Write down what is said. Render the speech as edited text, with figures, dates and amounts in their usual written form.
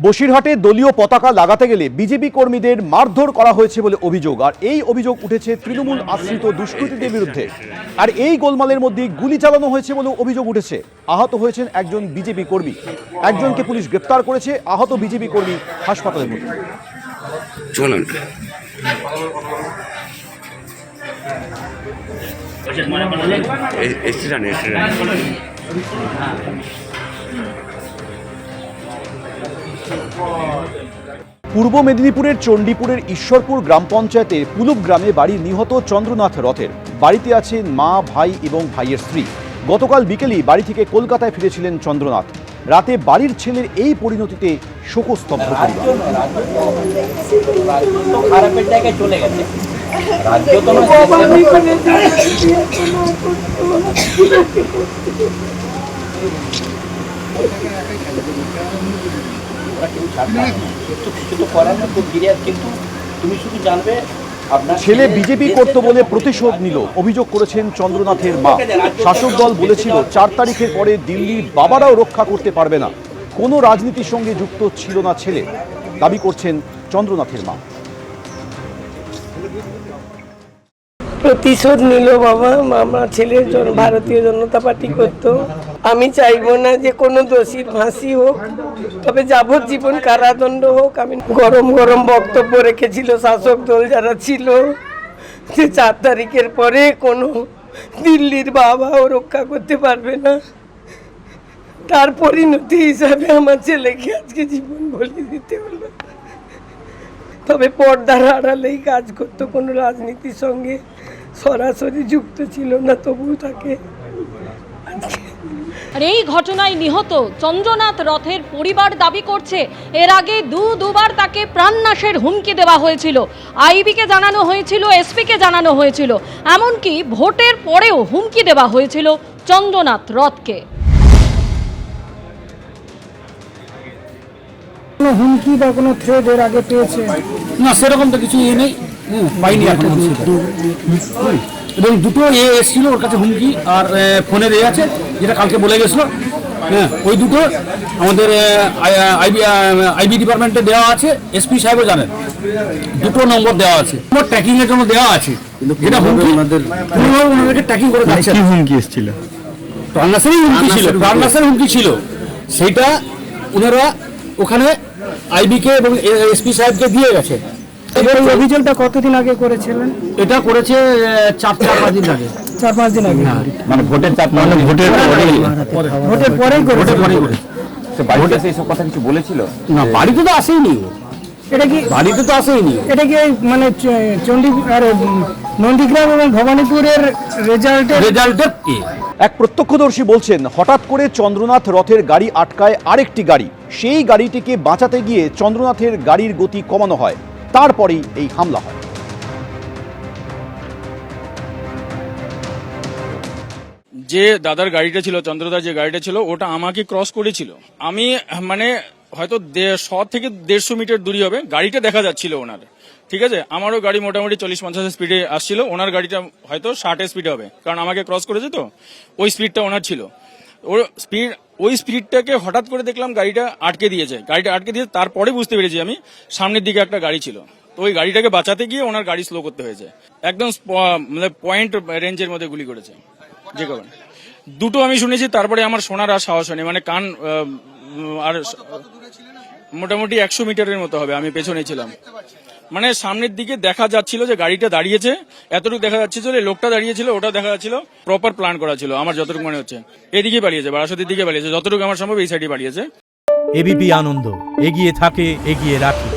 বসিরহাটে দলীয় পতাকা লাগাতে গেলে বিজেপি কর্মীদের মারধর করা হয়েছে বলে অভিযোগ। আর এই অভিযোগ উঠেছে তৃণমূল আশ্রিত দুষ্কৃতীদের বিরুদ্ধে। আর এই গোলমালের মধ্যে গুলি চালানো হয়েছে বলে অভিযোগ উঠেছে। আহত হয়েছেন একজন বিজেপি কর্মী। একজনকে পুলিশ গ্রেপ্তার করেছে। আহত বিজেপি কর্মী হাসপাতালে ভর্তি। চলুন পূর্ব মেদিনীপুরের চণ্ডীপুরের ঈশ্বরপুর গ্রাম পঞ্চায়েতের পুলুপ গ্রামে বাড়ি নিহত চন্দ্রনাথ রথের। বাড়িতে আছেন মা, ভাই এবং ভাইয়ের স্ত্রী। গতকাল বিকেলেই বাড়ি থেকে কলকাতায় ফিরেছিলেন চন্দ্রনাথ। রাতে বাড়ির ছেলের এই পরিণতিতে শোকস্তব্ধ ছেলে বিজেপি করত বলে প্রতিশোধ নিল, অভিযোগ করেছেন চন্দ্রনাথের মা। শাসক দল বলেছিল 4 তারিখের পরে দিল্লির বাবারাও রক্ষা করতে পারবে না। কোনো রাজনীতির সঙ্গে যুক্ত ছিল না ছেলে, দাবি করছেন চন্দ্রনাথের মা। প্রতিশোধ নিল বাবা। আমার ছেলের জন্য ভারতীয় জনতা পার্টি করত। আমি চাইবো না যে কোনো দোষীর ফাঁসি হোক, তবে যাবজ্জীবন কারাদণ্ড হোক। আমি গরম গরম বক্তব্য রেখেছিল শাসক দল যারা ছিল, যে 4 তারিখের পরে কোনো দিল্লির বাবাও রক্ষা করতে পারবে না। তার পরিণতি হিসাবে আমার ছেলেকে আজকে জীবন বলি দিতে হলো। তবে পর্দার আড়ালেই কাজ করতো, কোনো রাজনীতির সঙ্গে সরাসরি যুক্ত ছিল না, তবুও তাকে আর এই ঘটনায় নিহত চন্দ্রনাথ রথের পরিবার দাবি করছে এর আগে দুবার তাকে প্রাণনাশের হুমকি দেওয়া হয়েছিল। আইবিকে জানানো হয়েছিল, এসপিকে জানানো হয়েছিল, এমনকি ভোটের পরেও হুমকি দেওয়া হয়েছিল চন্দ্রনাথ রথকে। কোনো হুমকি বা কোনো থ্রেড এর আগে পেয়েছে না, সেরকম তো কিছু নেই, পাইনি এখন। এবং দুটো এসেছিল ওর কাছে হুমকি, আর ফোনের আছে যেটা কালকে বলে গেছিলো। হ্যাঁ, ওই দুটো আমাদের আইবি ডিপার্টমেন্টে দেওয়া আছে, এসপি সাহেবও জানেন। দুটো নম্বর দেওয়া আছে, ট্র্যাকিংয়ের জন্য দেওয়া আছে। যেটা হুমকি ওনাদেরকে ট্র্যাকিং করে যাচ্ছে। কি হুমকি এসেছিল? প্রাণনাশেরই হুমকি ছিল, প্রাণনাশের হুমকি ছিল। সেইটা ওনারা ওখানে আইবিকে এবং এসপি সাহেবকে দিয়ে গেছে। অভিযোগটা কতদিন আগে করেছিলেন? এটা করেছে 4-5 দিন আগে। 4-5 দিন আগে, মানে ভোটের চাপ, মানে ভোটের পরেই করেছে। বাড়িতে এইসব কথা কিছু বলেছিল না, বাড়িতে তো আসেইনি। এটা কি বাড়িতে তো আসেইনি? এটা কি মানে নন্দীগ্রাম এবং ভবানীপুরের রেজাল্টের এক প্রত্যক্ষদর্শী বলছেন, হঠাৎ করে চন্দ্রনাথ রথের গাড়ি আটকায় আরেকটি গাড়ি। সেই গাড়িটিকে বাঁচাতে গিয়ে চন্দ্রনাথের গাড়ির গতি কমানো হয়, তারপরেই এই হামলা হয়। যে দাদার গাড়িটা ছিল, চন্দ্রদার যে গাড়িটা ছিল, ওটা আমাকে ক্রস করেছিল। আমি মানে হয়তো 100 থেকে 150 মিটার দূরই হবে, গাড়িটা দেখা যাচ্ছিল ওনার। ঠিক আছে, আমারও গাড়ি মোটামুটি 40-50 স্পিডে আসছিল, ওনার গাড়িটা হয়তো 60 স্পিডে হবে, কারণ আমাকে ক্রস করেছে তো ওই স্পিডটা ওনার ছিল। ওই স্পিডটাকে হঠাৎ করে দেখলাম গাড়িটা আটকে দিয়েছে। তারপরে বুঝতে পেরেছি আমি সামনের দিকে একটা গাড়ি ছিল। তো ওই গাড়িটাকে বাঁচাতে গিয়ে ওনার গাড়ি স্লো করতে হয়েছে। একদম মানে পয়েন্ট রেঞ্জের মধ্যে গুলি করেছে। যে কারণে দুটো আমি শুনেছি, তারপরে আমার শোনার আর সাহস হয়নি, মানে কান আর মোটামুটি 100 মিটারের মতো হবে, আমি পেছনে ছিলাম। মানে সামনের দিকে দেখা যাচ্ছিল যে গাড়িটা দাঁড়িয়েছে, এতটুকু দেখা যাচ্ছিল যে লোকটা দাঁড়িয়েছিল, ওটা দেখা যাচ্ছিল। প্রপার প্ল্যান করা ছিল আমার যতটুকু মনে হচ্ছে। এদিকে পালিয়েছে, বারাসতের দিকে পালিয়েছে, যতটুকু আমার সম্ভব এই সাইডে পালিয়েছে। এবিপি আনন্দ, এগিয়ে থাকে, এগিয়ে রাখে।